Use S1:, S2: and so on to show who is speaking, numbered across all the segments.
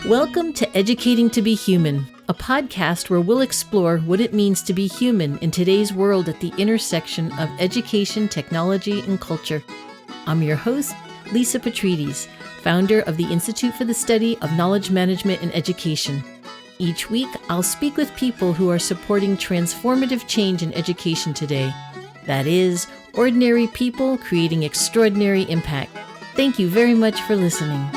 S1: Welcome to Educating to be Human, a podcast where we'll explore what it means to be human in today's world at the intersection of education, technology, and culture. I'm your host, Lisa Petrides, founder of the Institute for the Study of Knowledge Management and Education. Each week, I'll speak with people who are supporting transformative change in education today. That is, ordinary people creating extraordinary impact. Thank you very much for listening.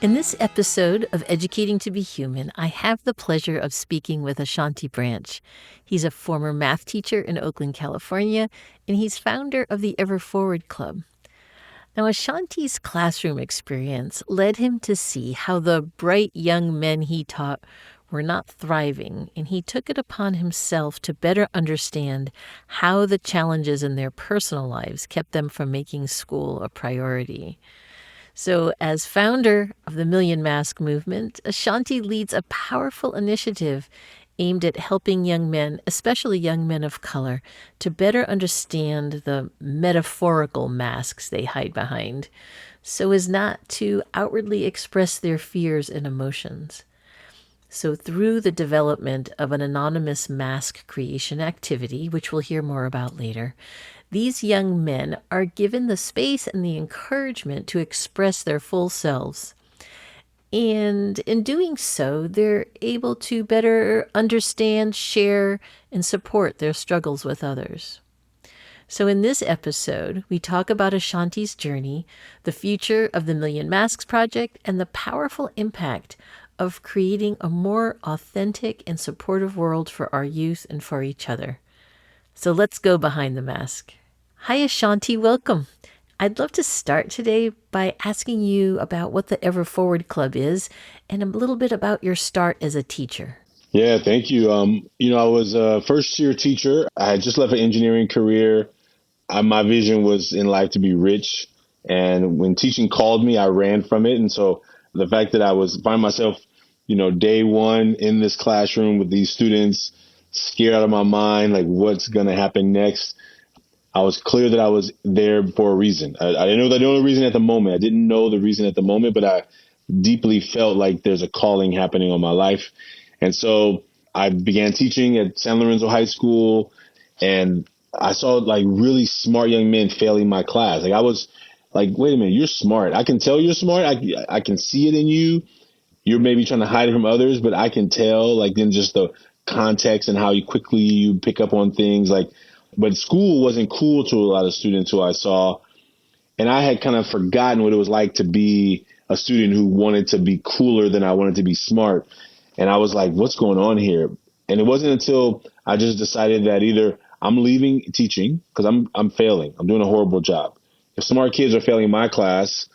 S1: In this episode of Educating to be Human, I have the pleasure of speaking with Ashanti Branch. He's a former math teacher in Oakland, California, and he's founder of the Ever Forward Club. Now, Ashanti's classroom experience led him to see how the bright young men he taught were not thriving, and he took it upon himself to better understand how the challenges in their personal lives kept them from making school a priority. So as founder of the Million Mask Movement, Ashanti leads a powerful initiative aimed at helping young men, especially young men of color, to better understand the metaphorical masks they hide behind, so as not to outwardly express their fears and emotions. So through the development of an anonymous mask creation activity, which we'll hear more about later, these young men are given the space and the encouragement to express their full selves. And in doing so, they're able to better understand, share, and support their struggles with others. So in this episode, we talk about Ashanti's journey, the future of the Million Masks Project, and the powerful impact of creating a more authentic and supportive world for our youth and for each other. So let's go behind the mask. Hi, Ashanti. Welcome. I'd love to start today by asking you about what the Ever Forward Club is and a little bit about your start as a teacher.
S2: Yeah, thank you. I was a first-year teacher. I had just left an engineering career. My vision was in life to be rich. And when teaching called me, I ran from it. And so the fact that I find myself, day one in this classroom with these students, scared out of my mind, like what's going to happen next, I was clear that I was there for a reason. I didn't know the only reason at the moment. I didn't know the reason at the moment, but I deeply felt like there's a calling happening on my life. And so I began teaching at San Lorenzo High School, and I saw like really smart young men failing my class. Like I was like, wait a minute, you're smart. I can tell you're smart. I can see it in you. You're maybe trying to hide it from others, but I can tell, like, in just the context and how quickly you pick up on things. But school wasn't cool to a lot of students who I saw. And I had kind of forgotten what it was like to be a student who wanted to be cooler than I wanted to be smart. And I was like, what's going on here? And it wasn't until I just decided that either I'm leaving teaching because I'm failing. I'm doing a horrible job. If smart kids are failing my class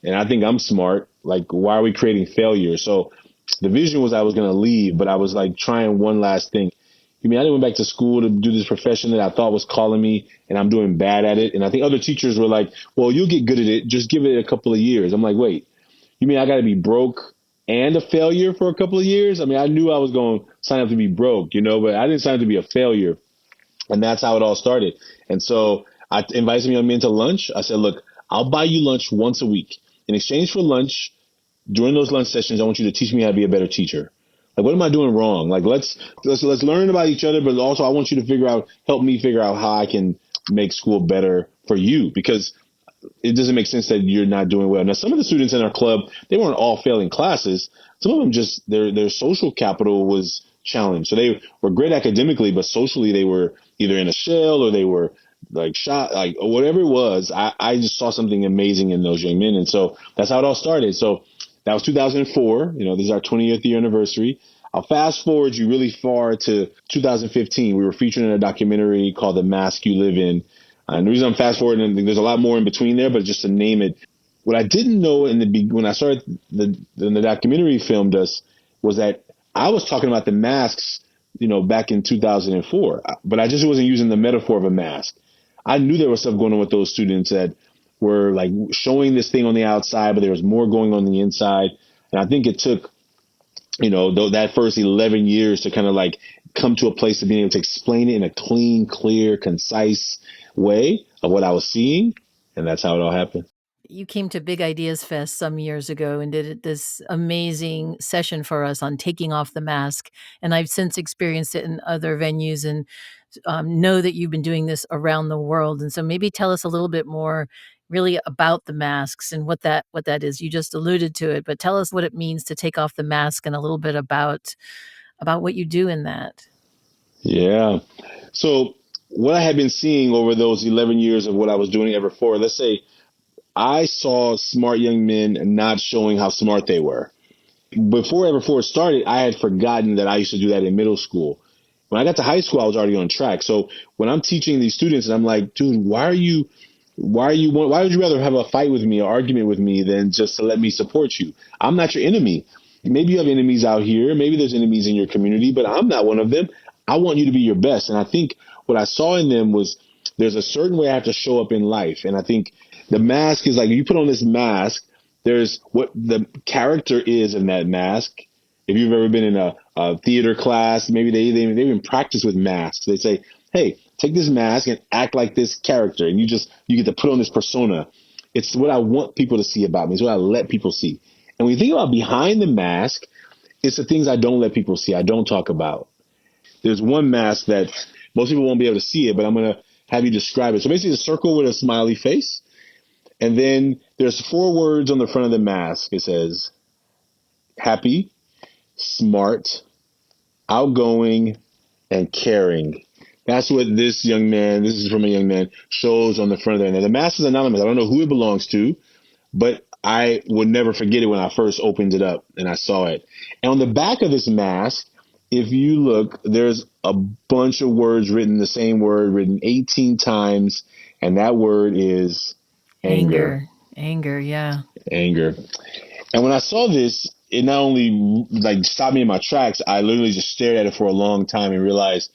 S2: and I think I'm smart, like, why are we creating failure? So the vision was I was going to leave, but I was like trying one last thing. I didn't went back to school to do this profession that I thought was calling me, and I'm doing bad at it. And I think other teachers were like, well, you'll get good at it. Just give it a couple of years. I'm like, wait, you mean I got to be broke and a failure for a couple of years? I knew I was going to sign up to be broke, but I didn't sign up to be a failure. And that's how it all started. And so I invited some young men to lunch. I said, look, I'll buy you lunch once a week. In exchange for lunch, during those lunch sessions, I want you to teach me how to be a better teacher. Like, what am I doing wrong? Like, let's learn about each other, but also I want you to help me figure out how I can make school better for you, because it doesn't make sense that you're not doing well. Now, some of the students in our club, they weren't all failing classes. Some of them just their social capital was challenged. So they were great academically, but socially they were either in a shell or they were like shot, like whatever it was. I just saw something amazing in those young men. And so that's how it all started. So that was 2004. This is our 20th year anniversary. I'll fast forward you really far to 2015. We were featured in a documentary called The Mask You Live In. And the reason I'm fast forwarding, there's a lot more in between there, but just to name it, what I didn't know when I started the documentary filmed us was that I was talking about the masks, back in 2004, but I just wasn't using the metaphor of a mask. I knew there was stuff going on with those students that were like showing this thing on the outside, but there was more going on the inside. And I think it took, that first 11 years to kind of like come to a place of being able to explain it in a clean, clear, concise way of what I was seeing. And that's how it all happened.
S1: You came to Big Ideas Fest some years ago and did this amazing session for us on taking off the mask. And I've since experienced it in other venues and know that you've been doing this around the world. And so maybe tell us a little bit more really about the masks and what that is. You just alluded to it, but tell us what it means to take off the mask and a little bit about what you do in that.
S2: Yeah. So what I had been seeing over those 11 years of what I was doing ever before, let's say I saw smart young men not showing how smart they were. Before ever before it started, I had forgotten that I used to do that in middle school. When I got to high school, I was already on track. So when I'm teaching these students and I'm like, dude, why would you rather have a fight with me or argument with me than just to let me support you? I'm not your enemy. Maybe you have enemies out here. Maybe there's enemies in your community, but I'm not one of them. I want you to be your best. And I think what I saw in them was there's a certain way I have to show up in life. And I think the mask is like, you put on this mask, there's what the character is in that mask. If you've ever been in a theater class, maybe they even practice with masks. They say, hey, take this mask and act like this character. And you get to put on this persona. It's what I want people to see about me. It's what I let people see. And when you think about behind the mask, it's the things I don't let people see. I don't talk about. There's one mask that most people won't be able to see it, but I'm going to have you describe it. So basically, it's a circle with a smiley face. And then there's 4 words on the front of the mask. It says happy, smart, outgoing, and caring. That's what this is from a young man, shows on the front of there. Now, the mask is anonymous. I don't know who it belongs to, but I would never forget it when I first opened it up and I saw it. And on the back of this mask, if you look, there's a bunch of words written, the same word written 18 times, and that word is anger.
S1: Anger, yeah.
S2: Anger. And when I saw this, it not only like stopped me in my tracks, I literally just stared at it for a long time and realized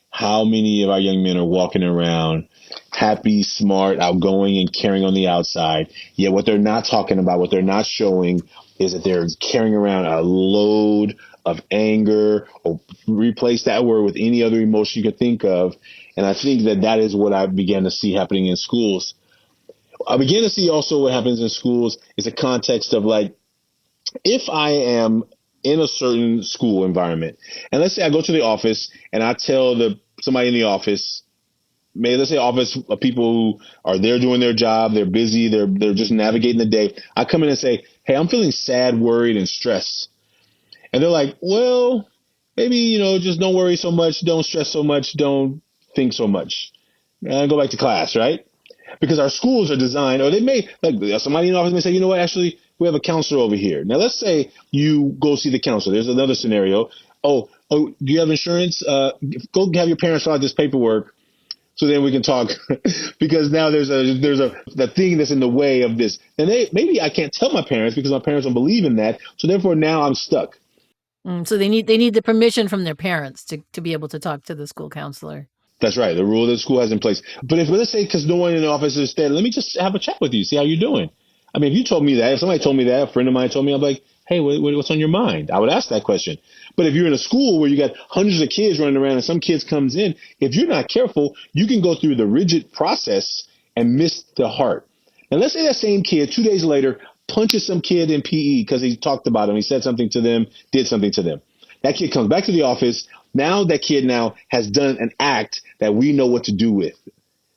S2: how many of our young men are walking around happy, smart, outgoing, and caring on the outside. Yet what they're not talking about, what they're not showing, is that they're carrying around a load of anger, or replace that word with any other emotion you could think of. And I think that is what I began to see happening in schools. I began to see also what happens in schools is a context of like, if I am in a certain school environment, and let's say I go to the office and I tell somebody in the office, maybe let's say office of people who are there doing their job, they're busy, they're just navigating the day. I come in and say, hey, I'm feeling sad, worried, and stressed. And they're like, well, maybe, just don't worry so much, don't stress so much, don't think so much. And go back to class, right? Because our schools are designed, or they may, like somebody in the office may say, you know what, actually, we have a counselor over here. Now, let's say you go see the counselor. There's another scenario. Do you have insurance? Go have your parents fill out this paperwork so then we can talk. Because now there's the thing that's in the way of this. And maybe I can't tell my parents because my parents don't believe in that. So therefore now I'm stuck.
S1: So they need the permission from their parents to be able to talk to the school counselor.
S2: That's right. The rule that the school has in place. But if let's say because no one in the office is there, let me just have a chat with you, see how you're doing. I mean, if you told me that, if somebody told me that, a friend of mine told me, I'm like, hey, what's on your mind? I would ask that question. But if you're in a school where you got hundreds of kids running around and some kids comes in, if you're not careful, you can go through the rigid process and miss the heart. And let's say that same kid 2 days later punches some kid in PE because he talked about him. He said something to them, did something to them. That kid comes back to the office. Now that kid now has done an act that we know what to do with.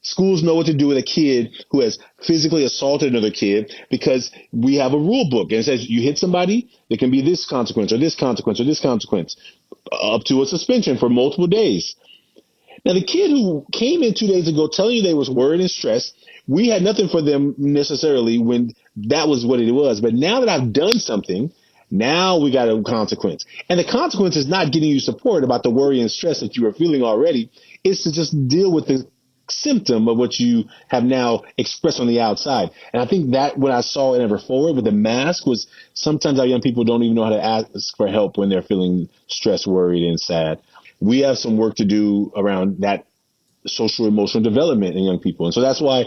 S2: Schools know what to do with a kid who has physically assaulted another kid because we have a rule book and it says you hit somebody, there can be this consequence or this consequence or this consequence, up to a suspension for multiple days. Now, the kid who came in 2 days ago telling you they was worried and stressed, we had nothing for them necessarily when that was what it was. But now that I've done something, now we got a consequence. And the consequence is not getting you support about the worry and stress that you are feeling already. It's to just deal with the symptom of what you have now expressed on the outside. And I think that what I saw in Ever Forward with the mask was sometimes our young people don't even know how to ask for help when they're feeling stressed, worried, and sad. We have some work to do around that social emotional development in young people. And so that's why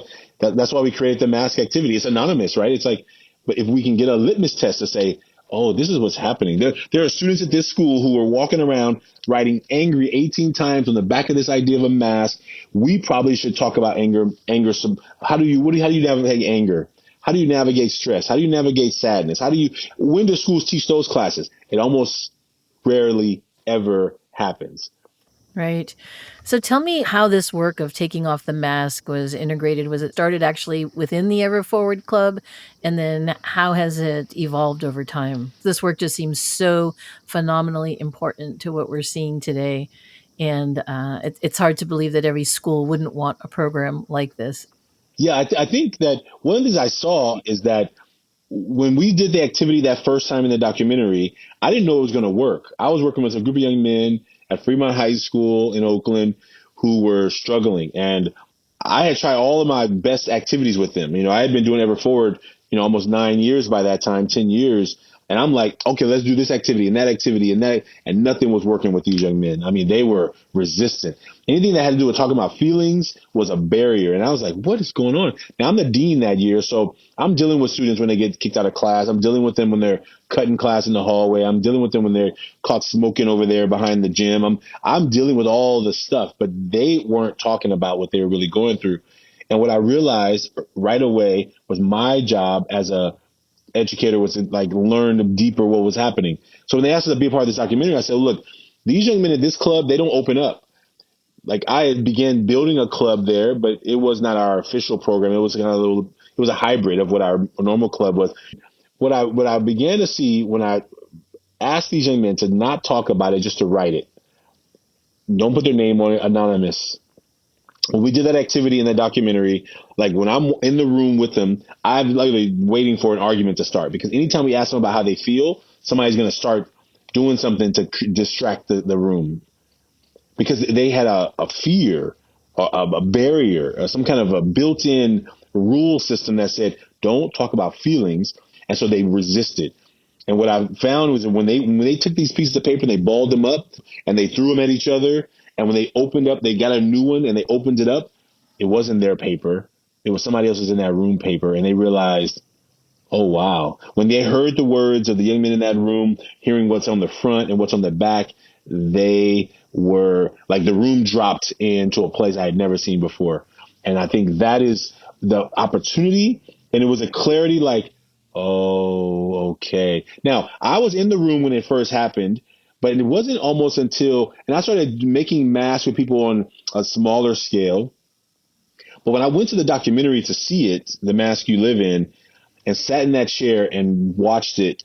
S2: we created the mask activity. It's anonymous, right? It's like, but if we can get a litmus test to say, oh, this is what's happening. There are students at this school who are walking around writing angry 18 times on the back of this idea of a mask. We probably should talk about anger. How do you navigate anger? How do you navigate stress? How do you navigate sadness? When do schools teach those classes? It almost rarely ever happens.
S1: Right. So tell me how this work of taking off the mask was integrated. Was it started actually within the Ever Forward Club? And then how has it evolved over time? This work just seems so phenomenally important to what we're seeing today. And it's hard to believe that every school wouldn't want a program like this.
S2: Yeah, I think that one of the things I saw is that when we did the activity that first time in the documentary, I didn't know it was going to work. I was working with a group of young men at Fremont High School in Oakland who were struggling. And I had tried all of my best activities with them. I had been doing Ever Forward, almost 9 years by that time, 10 years. And I'm like, okay, let's do this activity and that. And nothing was working with these young men. I mean, they were resistant. Anything that had to do with talking about feelings was a barrier. And I was like, what is going on? Now, I'm the dean that year. So I'm dealing with students when they get kicked out of class. I'm dealing with them when they're cutting class in the hallway. I'm dealing with them when they're caught smoking over there behind the gym. I'm dealing with all the stuff, but they weren't talking about what they were really going through. And what I realized right away was my job as a educator was to like learn deeper what was happening. So when they asked us to be a part of this documentary, I said, look, these young men at this club, they don't open up. Like I began building a club there, but it was not our official program. It was it was a hybrid of what our normal club was. What I began to see when I asked these young men to not talk about it, just to write it, don't put their name on it, anonymous. When we did that activity in that documentary, like when I'm in the room with them, I'm literally waiting for an argument to start because anytime we ask them about how they feel, somebody's going to start doing something to distract the room because they had a fear, a barrier, some kind of a built-in rule system that said, don't talk about feelings. And so they resisted. And what I found was that when they took these pieces of paper and they balled them up and they threw them at each other, and when they opened up, they got a new one and they opened it up, it wasn't their paper. It was somebody else's in that room paper. And they realized, oh, wow. When they heard the words of the young men in that room, hearing what's on the front and what's on the back, they were like the room dropped into a place I had never seen before. And I think that is the opportunity. And it was a clarity like, oh, okay. Now, I was in the room when it first happened, but it wasn't almost until, and I started making masks with people on a smaller scale. But when I went to the documentary to see it, The Mask You Live In, and sat in that chair and watched it,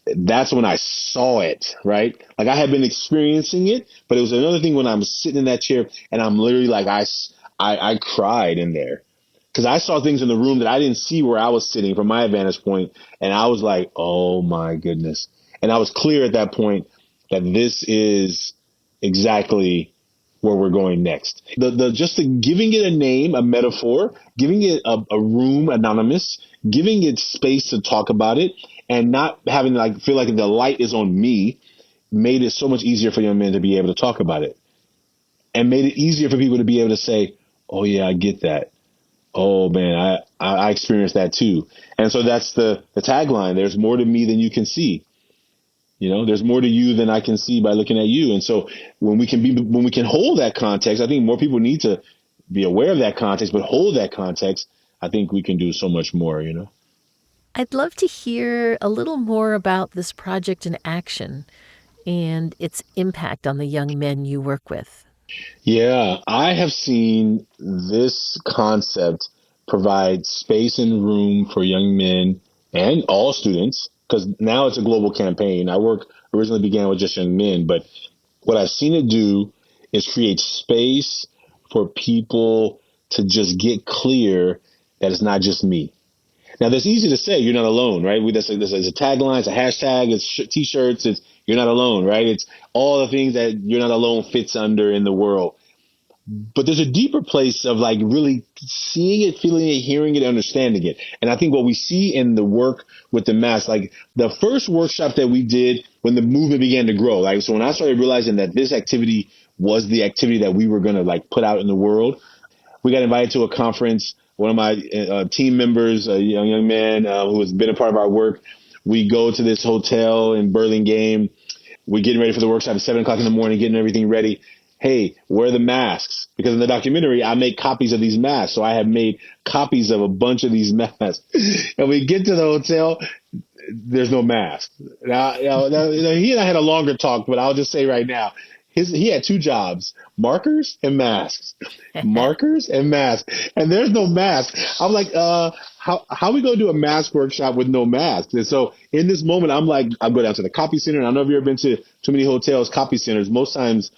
S2: that's when I saw it, right? Like I had been experiencing it, but it was another thing when I'm sitting in that chair and I'm literally like, I cried in there because I saw things in the room that I didn't see where I was sitting from my vantage point. And I was like, oh my goodness. And I was clear at that point that this is exactly where we're going next. Giving it a name, a metaphor, giving it a room, anonymous, giving it space to talk about it, and not having to like feel like the light is on me, made it so much easier for young men to be able to talk about it, and made it easier for people to be able to say, "Oh yeah, I get that. Oh man, I experienced that too." And so that's the tagline. There's more to me than you can see. There's more to you than I can see by looking at you. And so when we can hold that context, I think more people need to be aware of that context, but hold that context. I think we can do so much more.
S1: I'd love to hear a little more about this project in action and its impact on the young men you work with.
S2: Yeah, I have seen this concept provide space and room for young men and all students because now it's a global campaign. Our work originally began with just young men, but what I've seen it do is create space for people to just get clear that it's not just me. Now, that's easy to say. You're not alone, right? That's a tagline, it's a hashtag, it's t-shirts, it's you're not alone, right? It's all the things that you're not alone fits under in the world. But there's a deeper place of like really seeing it, feeling it, hearing it, understanding it. And I think what we see in the work with the mask, like the first workshop that we did when the movement began to grow, like so when I started realizing that this activity was the activity that we were going to like put out in the world, we got invited to a conference. One of my team members, a young man who has been a part of our work, We go to this hotel in Burlingame. We're getting ready for the workshop at 7 o'clock in the morning, getting everything ready. Hey, wear the masks. Because in the documentary, I make copies of these masks. So I have made copies of a bunch of these masks. And we get to the hotel, there's no mask. Now, he and I had a longer talk, but I'll just say right now, he had two jobs: markers and masks, markers and masks, and there's no mask. I'm like, how are we gonna do a mask workshop with no masks? And so in this moment, I'm like, I'll go down to the copy center. And I don't know if you've ever been to too many hotels, copy centers. Most times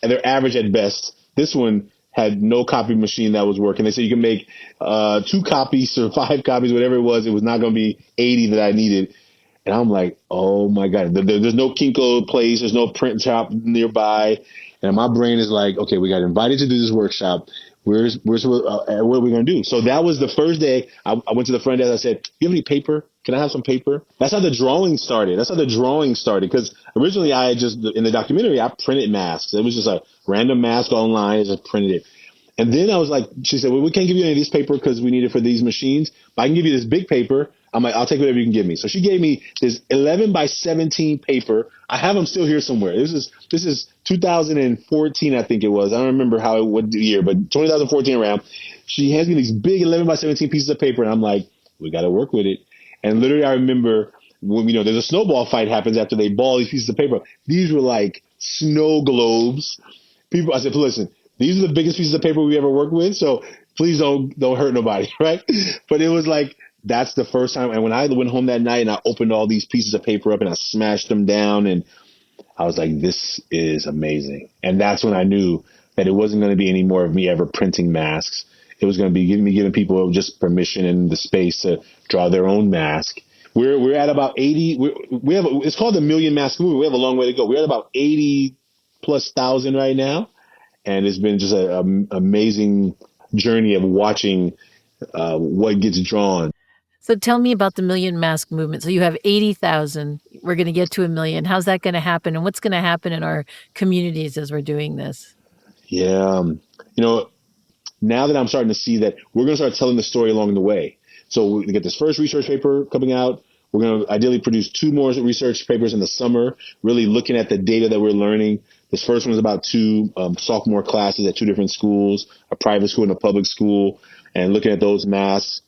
S2: they're average at best. This one had no copy machine that was working. They said you can make 2 copies or 5 copies, whatever it was. It was not going to be 80 that I needed. And I'm like, oh my God, there's no Kinko place. There's no print shop nearby. And my brain is like, okay, we got invited to do this workshop. What are we going to do? So that was the first day. I went to the front desk. I said, you have any paper? Can I have some paper? That's how the drawing started. Because originally I just, in the documentary, I printed masks. It was just a random mask online. I just printed it. And then I was like, she said, well, we can't give you any of this paper because we need it for these machines, but I can give you this big paper. I'm like, I'll take whatever you can give me. So she gave me this 11 by 17 paper. I have them still here somewhere. This is 2014, I think it was. I don't remember what year, but 2014 around. She hands me these big 11 by 17 pieces of paper, and I'm like, we got to work with it. And literally, I remember when there's a snowball fight happens after they ball these pieces of paper. These were like snow globes. I said, listen, these are the biggest pieces of paper we ever worked with, so please don't hurt nobody, right? But it was like, that's the first time. And when I went home that night and I opened all these pieces of paper up and I smashed them down, and I was like, this is amazing. And that's when I knew that it wasn't going to be any more of me ever printing masks. It was going to be giving people just permission and the space to draw their own mask. We're at about 80. It's called the Million Mask Movement. We have a long way to go. We're at about 80 plus thousand right now. And it's been just an amazing journey of watching what gets drawn.
S1: So tell me about the Million Mask Movement. So you have 80,000. We're going to get to 1 million. How's that going to happen? And what's going to happen in our communities as we're doing this?
S2: Yeah. Now that I'm starting to see that we're going to start telling the story along the way. So we get this first research paper coming out. We're going to ideally produce 2 more research papers in the summer, really looking at the data that we're learning. This first one is about 2 sophomore classes at 2 different schools, a private school and a public school, and looking at those masks.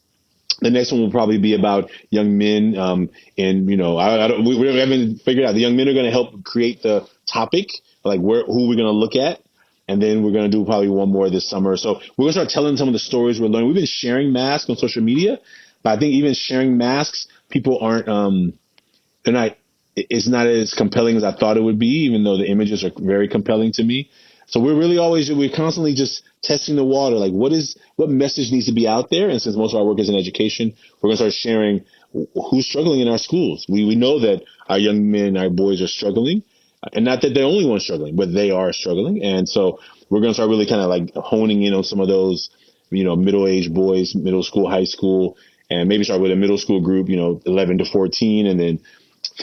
S2: The next one will probably be about young men. We haven't figured out. The young men are going to help create the topic, like who we're going to look at. And then we're going to do probably one more this summer. So we're going to start telling some of the stories we're learning. We've been sharing masks on social media, but I think even sharing masks, people aren't, it's not as compelling as I thought it would be, even though the images are very compelling to me. So we're constantly just testing the water. Like what message needs to be out there? And since most of our work is in education, we're going to start sharing who's struggling in our schools. We know that our young men, our boys are struggling, and not that they're the only ones struggling, but they are struggling. And so we're going to start really kind of like honing in on some of those, middle-aged boys, middle school, high school, and maybe start with a middle school group, 11 to 14, and then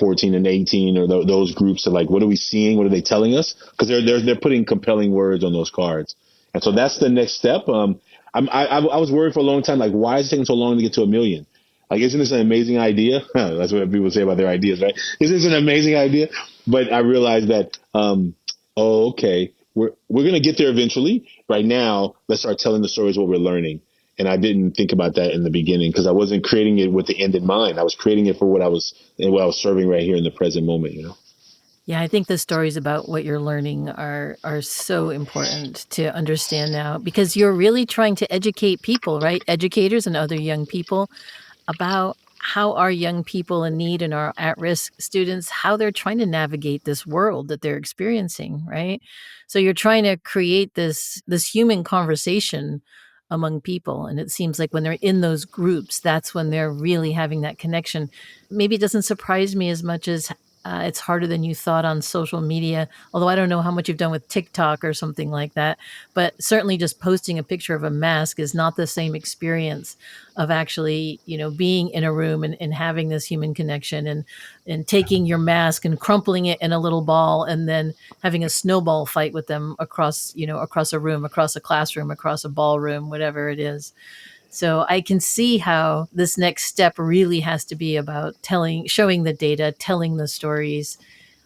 S2: 14 and 18, or those groups are like, what are we seeing? What are they telling us? Because they're putting compelling words on those cards. And so that's the next step. I was worried for a long time, like, why is it taking so long to get to 1 million? Like, isn't this an amazing idea? That's what people say about their ideas, right? Isn't this an amazing idea? But I realized that, okay, we're going to get there eventually. Right now, let's start telling the stories what we're learning. And I didn't think about that in the beginning because I wasn't creating it with the end in mind. I was creating it for what I was serving right here in the present moment,
S1: Yeah, I think the stories about what you're learning are so important to understand now, because you're really trying to educate people, right? Educators and other young people about how our young people in need and our at-risk students, how they're trying to navigate this world that they're experiencing, right? So you're trying to create this human conversation among people, and it seems like when they're in those groups, that's when they're really having that connection. Maybe it doesn't surprise me as much as it's harder than you thought on social media, although I don't know how much you've done with TikTok or something like that. But certainly just posting a picture of a mask is not the same experience of actually, being in a room and having this human connection, and taking your mask and crumpling it in a little ball and then having a snowball fight with them across a room, across a classroom, across a ballroom, whatever it is. So I can see how this next step really has to be about showing the data, telling the stories.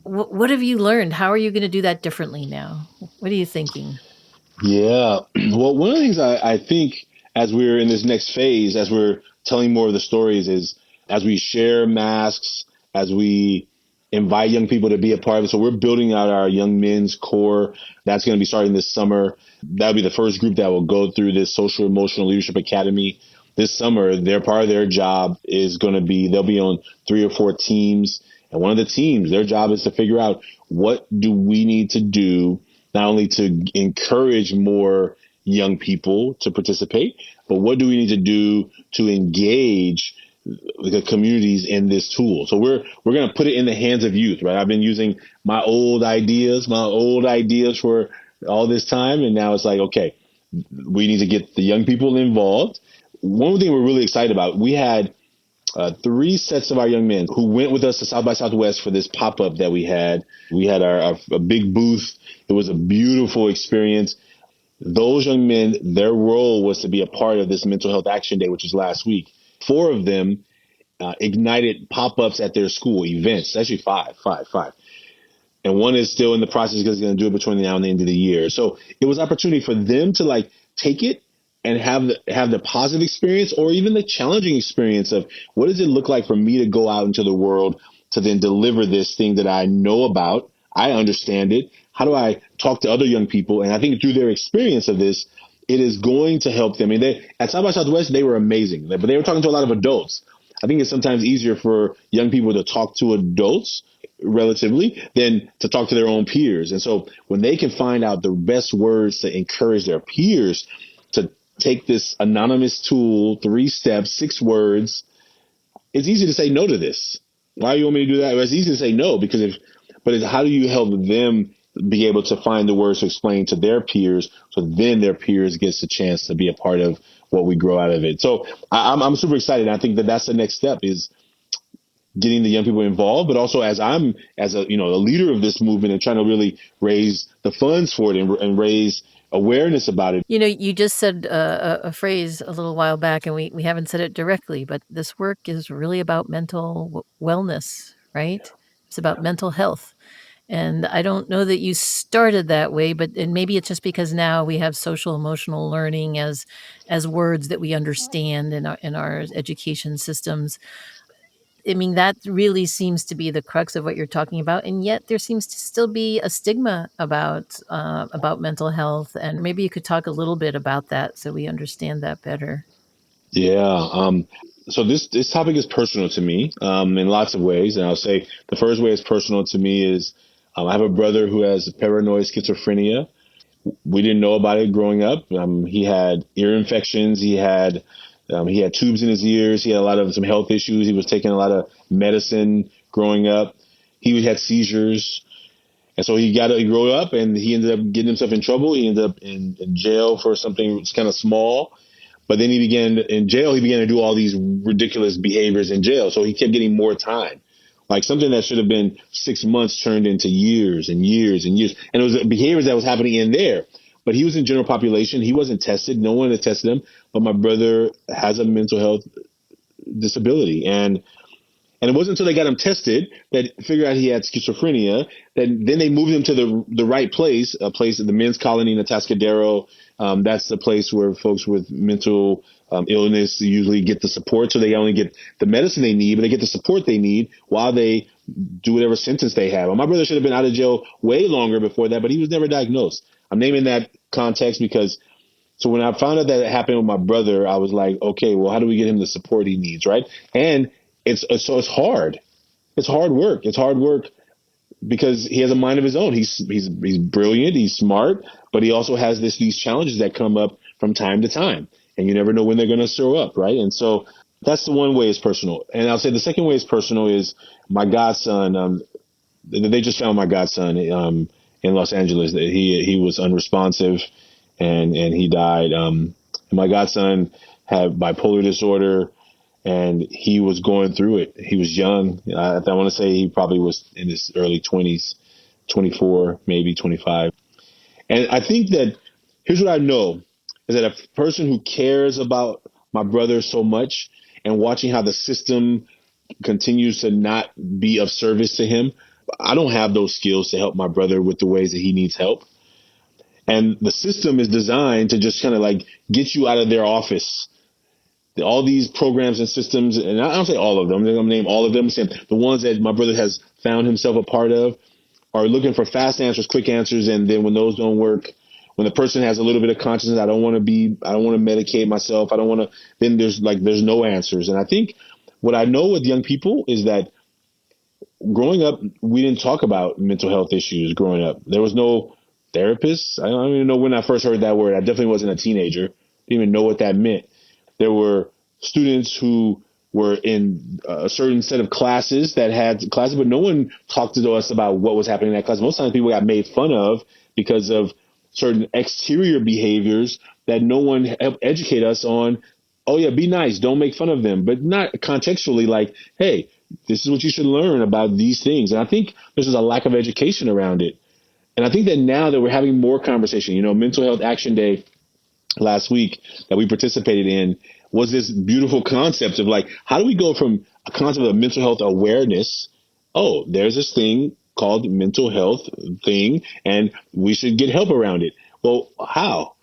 S1: What have you learned? How are you going to do that differently now? What are you thinking?
S2: Yeah. Well, one of the things I think as we're in this next phase, as we're telling more of the stories, is as we share masks, as we invite young people to be a part of it. So we're building out our young men's core. That's going to be starting this summer. That'll be the first group that will go through this social emotional leadership academy this summer. Their part of their job is going to be they'll be on 3 or 4 teams. And one of the teams, their job is to figure out what do we need to do not only to encourage more young people to participate, but what do we need to do to engage the communities in this tool? So we're going to put it in the hands of youth, right? I've been using my old ideas for all this time, and now it's like, okay, we need to get the young people involved. One thing we're really excited about, we had 3 sets of our young men who went with us to South by Southwest for this pop up that we had. We had a big booth. It was a beautiful experience. Those young men, their role was to be a part of this Mental Health Action Day, which was last week. 4 of them ignited pop ups at their school events. Actually, five. And one is still in the process because he's going to do it between now and the end of the year. So it was opportunity for them to like take it and have the positive experience or even the challenging experience of what does it look like for me to go out into the world to then deliver this thing that I know about, I understand it. How do I talk to other young people? And I think through their experience of this, it is going to help them. I mean, at South by Southwest, they were amazing, but they were talking to a lot of adults. I think it's sometimes easier for young people to talk to adults relatively than to talk to their own peers. And so when they can find out the best words to encourage their peers to take this anonymous tool, 3 steps, 6 words, it's easy to say no to this. Why do you want me to do that? Well, it's easy to say no because how do you help them be able to find the words to explain to their peers so then their peers gets a chance to be a part of what we grow out of it. So I'm super excited. I think that that's the next step is getting the young people involved, but also as I'm as a a leader of this movement and trying to really raise the funds for it and raise awareness about it.
S1: You just said a phrase a little while back, and we haven't said it directly, but this work is really about mental wellness, right? It's about mental health. And I don't know that you started that way, but and maybe it's just because now we have social emotional learning as words that we understand in our education systems. I mean, that really seems to be the crux of what you're talking about, and yet there seems to still be a stigma about mental health. And maybe you could talk a little bit about that so we understand that better.
S2: Yeah. So this topic is personal to me in lots of ways, and I'll say the first way it's personal to me is I have a brother who has paranoid schizophrenia. We didn't know about it growing up. He had ear infections. He had tubes in his ears. He had a lot of some health issues. He was taking a lot of medicine growing up. He had seizures. And so he grew up and he ended up getting himself in trouble. He ended up in jail for something kind of small. But then he began to do all these ridiculous behaviors in jail. So he kept getting more time. Like something that should have been 6 months turned into years and years and years. And it was behaviors that was happening in there. But he was in general population. He wasn't tested. No one had tested him. But my brother has a mental health disability. And it wasn't until they got him tested that figured out he had schizophrenia. That then they moved him to the right place, a place at the men's colony in Atascadero. That's the place where folks with mental illness usually get the support. So they only get the medicine they need, but they get the support they need while they do whatever sentence they have. And my brother should have been out of jail way longer before that, but he was never diagnosed. I'm naming that context because so when I found out that it happened with my brother, I was like, okay, well, how do we get him the support he needs, right? And it's hard. It's hard work. It's hard work because he has a mind of his own. He's brilliant. He's smart, but he also has these challenges that come up from time to time, and you never know when they're going to show up, right? And so that's the one way it's personal. And I'll say the second way it's personal is my godson. They just found my godson in Los Angeles. He was unresponsive, and he died. My godson had bipolar disorder, and he was going through it. He was young. I want to say he probably was in his early 20s, 24, maybe 25. And I think that here's what I know is that a person who cares about my brother so much and watching how the system continues to not be of service to him. I don't have those skills to help my brother with the ways that he needs help. And the system is designed to just kind of like get you out of their office. All these programs and systems, and I don't say all of them, I'm going to name all of them. I'm saying the ones that my brother has found himself a part of are looking for fast answers, quick answers. And then when those don't work, when the person has a little bit of consciousness, I don't want to medicate myself. I don't want to, then there's no answers. And I think what I know with young people is that growing up, we didn't talk about mental health issues growing up. There was no therapist. I don't even know when I first heard that word. I definitely wasn't a teenager. Didn't even know what that meant. There were students who were in a certain set of classes that had classes, but no one talked to us about what was happening in that class. Most times people got made fun of because of certain exterior behaviors that no one helped educate us on. Oh yeah, be nice. Don't make fun of them, but not contextually like, hey, this is what you should learn about these things. And I think there's just a lack of education around it. And I think that now that we're having more conversation, Mental Health Action Day last week that we participated in was this beautiful concept of like, how do we go from a concept of mental health awareness? Oh, there's this thing called mental health thing, and we should get help around it. Well, how?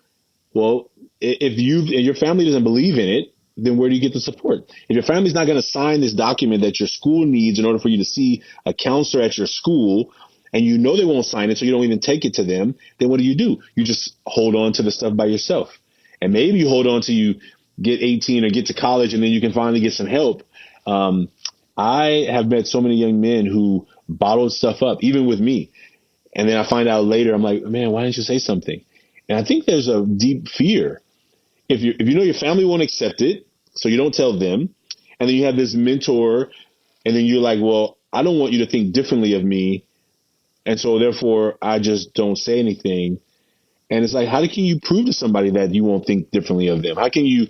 S2: Well, if your family doesn't believe in it, then where do you get the support? If your family's not going to sign this document that your school needs in order for you to see a counselor at your school, and they won't sign it, so you don't even take it to them, then what do? You just hold on to the stuff by yourself. And maybe you hold on to you get 18 or get to college, and then you can finally get some help. I have met so many young men who bottled stuff up, even with me. And then I find out later, I'm like, man, why didn't you say something? And I think there's a deep fear. If you know your family won't accept it, so you don't tell them, and then you have this mentor, and then you're like, well, I don't want you to think differently of me, and so therefore I just don't say anything. And it's like, how can you prove to somebody that you won't think differently of them? How can you,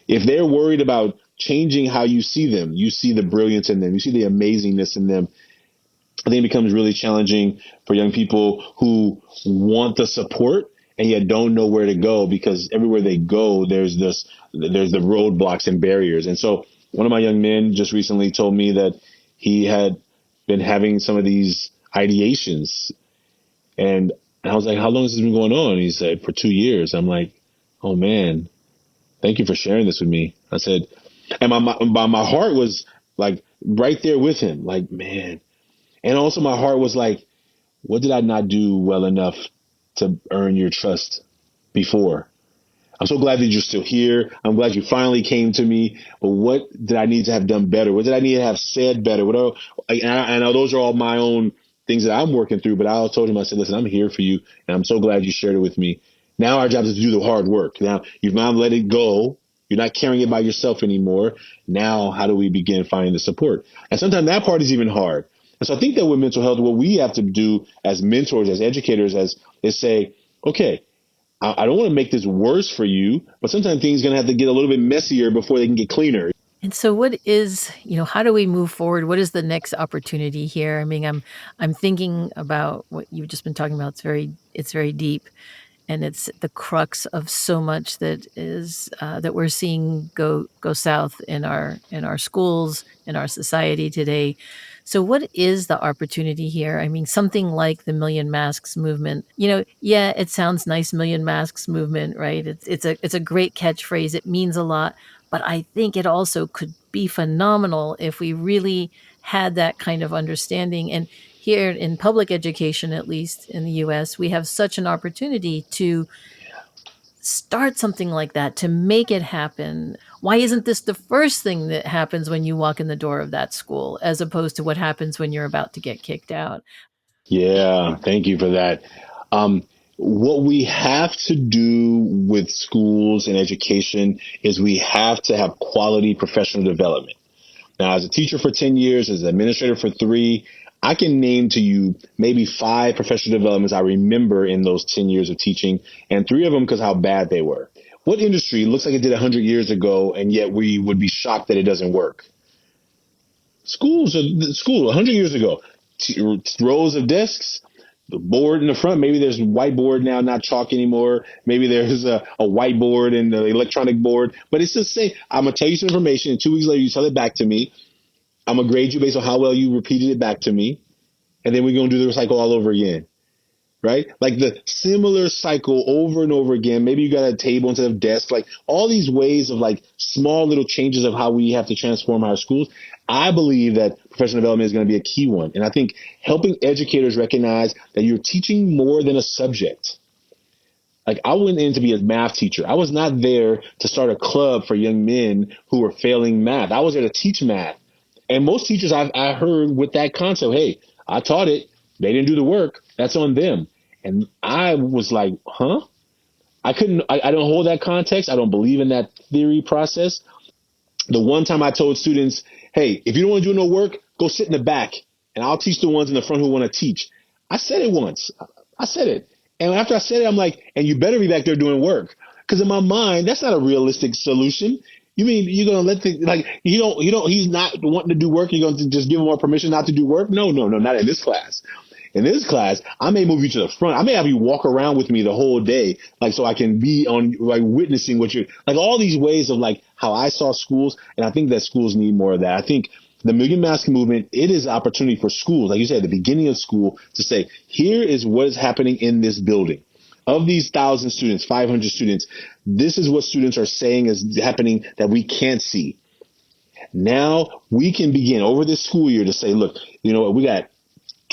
S2: if they're worried about changing how you see them, you see the brilliance in them, you see the amazingness in them, I think it becomes really challenging for young people who want the support and yet don't know where to go, because everywhere they go, there's the roadblocks and barriers. And so one of my young men just recently told me that he had been having some of these ideations, and I was like, how long has this been going on? He said, for 2 years. I'm like, oh man, thank you for sharing this with me. I said, and my heart was like right there with him, like, man. And also my heart was like, what did I not do well enough to earn your trust before? I'm so glad that you're still here. I'm glad you finally came to me. But what did I need to have done better? What did I need to have said better? I know those are all my own things that I'm working through. But I told him, I said, listen, I'm here for you. And I'm so glad you shared it with me. Now our job is to do the hard work. Now you've now let it go. You're not carrying it by yourself anymore. Now, how do we begin finding the support? And sometimes that part is even hard. And so I think that with mental health, what we have to do as mentors, as educators, is say, okay, I don't want to make this worse for you, but sometimes things are going to have to get a little bit messier before they can get cleaner.
S1: And so how do we move forward? What is the next opportunity here? I mean, I'm thinking about what you've just been talking about. It's very deep, and it's the crux of so much that we're seeing go south in our schools, in our society today. So what is the opportunity here? I mean, something like the Million Masks movement. Yeah, it sounds nice, Million Masks movement, right? It's a great catchphrase. It means a lot, but I think it also could be phenomenal if we really had that kind of understanding. And here in public education, at least in the US, we have such an opportunity to start something like that, to make it happen. Why isn't this the first thing that happens when you walk in the door of that school, as opposed to what happens when you're about to get kicked out?
S2: Yeah, thank you for that. Um, what we have to do with schools and education is we have to have quality professional development. Now, as a teacher for 10 years, as an administrator for 3, I can name to you maybe 5 professional developments I remember in those 10 years of teaching, and 3 of them because how bad they were. What industry looks like it did 100 years ago, and yet we would be shocked that it doesn't work? School 100 years ago, rows of desks, The board in the front, maybe there's whiteboard now, not chalk anymore. Maybe there's a whiteboard and the electronic board, but it's just saying, I'm going to tell you some information. And 2 weeks later, you tell it back to me. I'm going to grade you based on how well you repeated it back to me. And then we're going to do the cycle all over again. Right? Like the similar cycle over and over again. Maybe you got a table instead of desk, like all these ways of like small little changes of how we have to transform our schools. I believe that professional development is going to be a key one. And I think helping educators recognize that you're teaching more than a subject. Like I went in to be a math teacher. I was not there to start a club for young men who were failing math. I was there to teach math. And most teachers I heard with that concept, hey, I taught it. They didn't do the work. That's on them. And I was like, huh? I don't hold that context. I don't believe in that theory process. The one time I told students, hey, if you don't want to do no work, go sit in the back and I'll teach the ones in the front who want to teach. I said it once. I said it. And after I said it, I'm like, and you better be back there doing work. Because in my mind, that's not a realistic solution. You mean you're gonna let the like he's not wanting to do work, you're gonna just give him more permission not to do work? No, no, no, not in this class. In this class, I may move you to the front. I may have you walk around with me the whole day, like so I can be on like witnessing what you're like all these ways of like how I saw schools, and I think that schools need more of that. I think the Million Mask movement, it is an opportunity for schools, like you said, at the beginning of school, to say, here is what is happening in this building. Of these 1,000 students, 500 students, this is what students are saying is happening that we can't see. Now we can begin over this school year to say, look, you know what, we got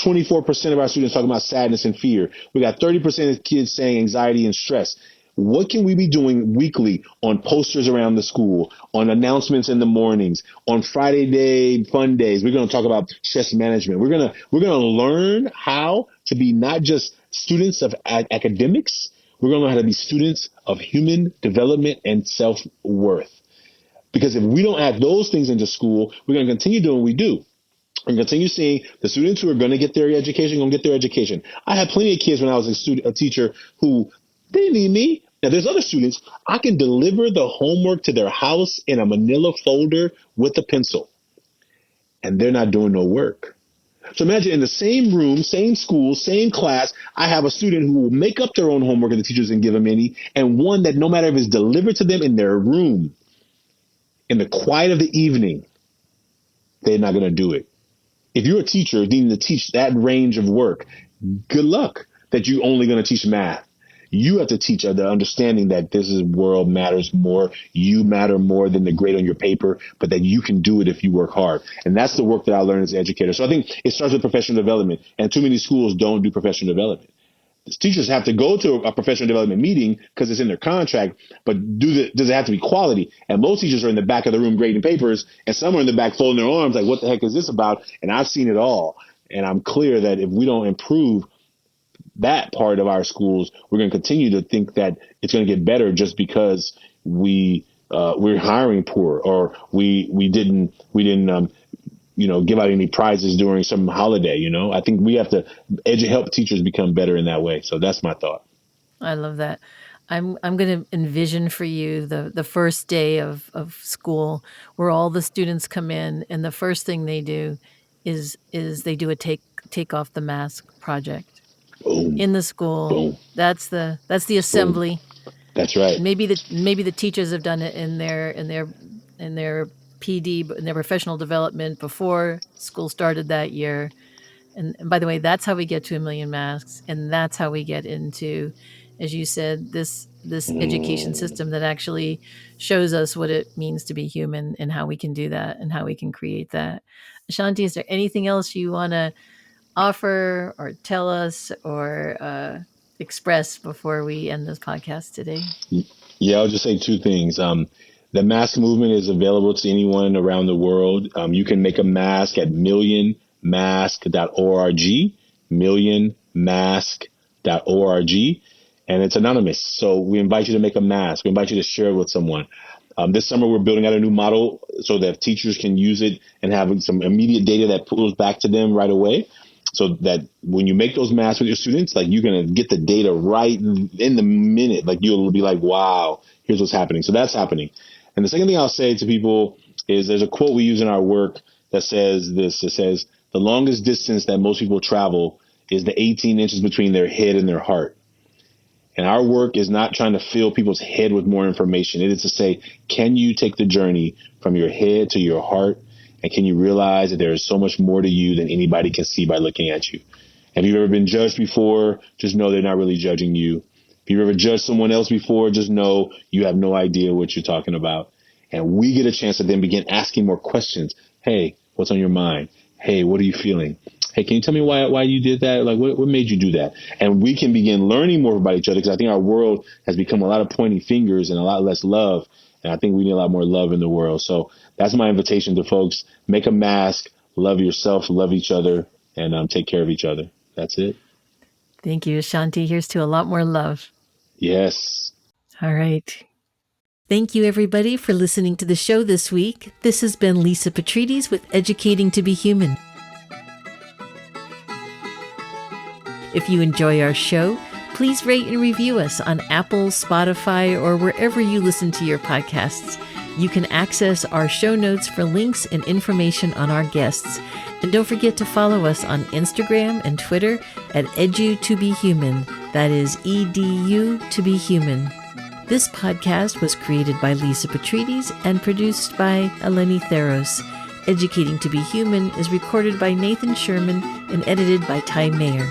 S2: 24% of our students talking about sadness and fear. We got 30% of kids saying anxiety and stress. What can we be doing weekly on posters around the school, on announcements in the mornings, on Friday day fun days? We're going to talk about stress management. We're going to learn how to be not just students of academics. We're going to learn how to be students of human development and self-worth. Because if we don't add those things into school, we're going to continue doing what we do and continue seeing the students who are going to get their education, going to get their education. I had plenty of kids when I was a teacher who they didn't need me. Now, there's other students, I can deliver the homework to their house in a manila folder with a pencil, and they're not doing no work. So imagine in the same room, same school, same class, I have a student who will make up their own homework and the teachers didn't give them any, and one that no matter if it's delivered to them in their room, in the quiet of the evening, they're not going to do it. If you're a teacher needing to teach that range of work, good luck that you're only going to teach math. You have to teach the understanding that this is world matters more. You matter more than the grade on your paper, but that you can do it if you work hard. And that's the work that I learned as an educator. So I think it starts with professional development, and too many schools don't do professional development. Teachers have to go to a professional development meeting because it's in their contract, but does it have to be quality? And most teachers are in the back of the room grading papers, and some are in the back folding their arms like, what the heck is this about? And I've seen it all. And I'm clear that if we don't improve that part of our schools, we're going to continue to think that it's going to get better just because we're hiring poor, or we didn't give out any prizes during some holiday. I think we have to help teachers become better in that way. So that's my thought.
S1: I love that. I'm going to envision for you the first day of school where all the students come in, and the first thing they do is they do a take off the mask project
S2: Boom,
S1: in the school.
S2: boom,
S1: That's the
S2: boom.
S1: assembly.
S2: That's right.
S1: Maybe the teachers have done it in their PD, in their professional development before school started that year. And by the way, that's how we get to a million masks, and that's how we get into, as you said, this education
S2: Mm.
S1: system that actually shows us what it means to be human and how we can do that and how we can create that. Ashanti, is there anything else you want to offer or tell us or express before we end this podcast today?
S2: Yeah, I'll just say two things. The mask movement is available to anyone around the world. You can make a mask at millionmask.org, millionmask.org, and it's anonymous. So we invite you to make a mask. We invite you to share it with someone. This summer, we're building out a new model so that teachers can use it and have some immediate data that pulls back to them right away. So that when you make those masks with your students, like you're going to get the data right in the minute. Like you'll be like, wow, here's what's happening. So that's happening. And the second thing I'll say to people is there's a quote we use in our work that says this. It says, the longest distance that most people travel is the 18 inches between their head and their heart. And our work is not trying to fill people's head with more information. It is to say, can you take the journey from your head to your heart? And can you realize that there is so much more to you than anybody can see by looking at you? Have you ever been judged before? Just know they're not really judging you. If you've ever judged someone else before, just know you have no idea what you're talking about. And we get a chance to then begin asking more questions. Hey, what's on your mind? Hey, what are you feeling? Hey, can you tell me why you did that? Like, what made you do that? And we can begin learning more about each other, because I think our world has become a lot of pointing fingers and a lot less love. And I think we need a lot more love in the world. So that's my invitation to folks. Make a mask, love yourself, love each other, and take care of each other. That's it.
S1: Thank you, Ashanti. Here's to a lot more love.
S2: Yes.
S1: All right. Thank you, everybody, for listening to the show this week. This has been Lisa Petrides with Educating to Be Human. If you enjoy our show, please rate and review us on Apple, Spotify, or wherever you listen to your podcasts. You can access our show notes for links and information on our guests. And don't forget to follow us on Instagram and Twitter at Edu2Be-Human. That is EDU to be human. This podcast was created by Lisa Petrides and produced by Eleni Theros. Educating to Be Human is recorded by Nathan Sherman and edited by Ty Mayer.